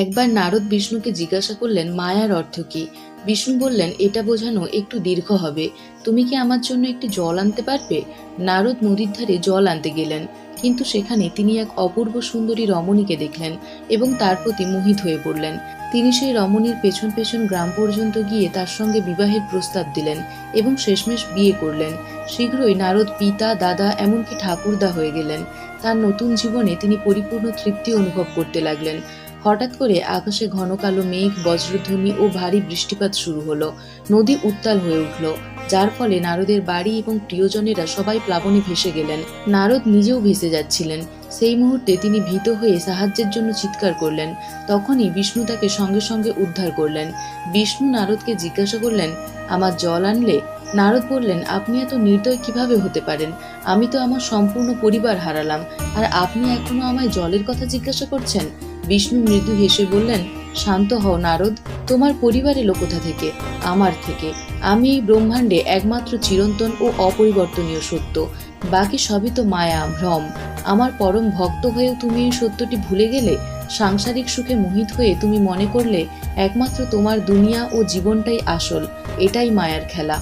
একবার নারদ বিষ্ণুকে জিজ্ঞাসা করলেন, মায়ার অর্থ কি? বিষ্ণু বললেন, এটা বোঝানো একটু দীর্ঘ হবে। তুমি কি আমার জন্য একটি জল আনতে পারবে? নারদ নদীর ধারে জল আনতে গেলেন, কিন্তু সেখানে তিনি এক অপূর্ব সুন্দরী রমণীকে দেখলেন এবং তার প্রতি মোহিত হয়ে পড়লেন। তিনি সেই রমণীর পেছন পেছন গ্রাম পর্যন্ত গিয়ে তার সঙ্গে বিবাহের প্রস্তাব দিলেন এবং শেষমেশ বিয়ে করলেন। শীঘ্রই নারদ পিতা, দাদা, এমনকি ঠাকুরদা হয়ে গেলেন। তার নতুন জীবনে তিনি পরিপূর্ণ তৃপ্তি অনুভব করতে লাগলেন। হঠাৎ করে আকাশে ঘন কালো মেঘ, বজ্রধ্বনি ও ভারী বৃষ্টিপাত শুরু হলো। নদী উত্তাল হয়ে উঠল, যার ফলে নারদের বাড়ি এবং প্রিয়জনেরা সবাই প্লাবনে ভেসে গেলেন। নারদ নিজেও ভেসে যাচ্ছিলেন। সেই মুহূর্তে তিনি ভীত হয়ে সাহায্যের জন্য চিৎকার করলেন। তখনই বিষ্ণু তাকে সঙ্গে সঙ্গে উদ্ধার করলেন। বিষ্ণু নারদকে জিজ্ঞাসা করলেন, আমার জল আনলে? নারদ বললেন, আপনি এত নির্দয় কিভাবে হতে পারেন? আমি তো আমার সম্পূর্ণ পরিবার হারালাম, আর আপনি এখনো আমায় জলের কথা জিজ্ঞাসা করছেন? বিষ্ণু মৃদু হেসে বললেন, শান্ত হও নারদ, তোমার পরিবার এলো কোথা থেকে? আমার থেকে। আমি এই ব্রহ্মাণ্ডে একমাত্র চিরন্তন ও অপরিবর্তনীয় সত্য। বাকি সবই তো মায়া, ভ্রম। আমার পরম ভক্ত হয়েও তুমি এই সত্যটি ভুলে গেলে। সাংসারিক সুখে মোহিত হয়ে তুমি মনে করলে একমাত্র তোমার দুনিয়া ও জীবনটাই আসল। এটাই মায়ার খেলা।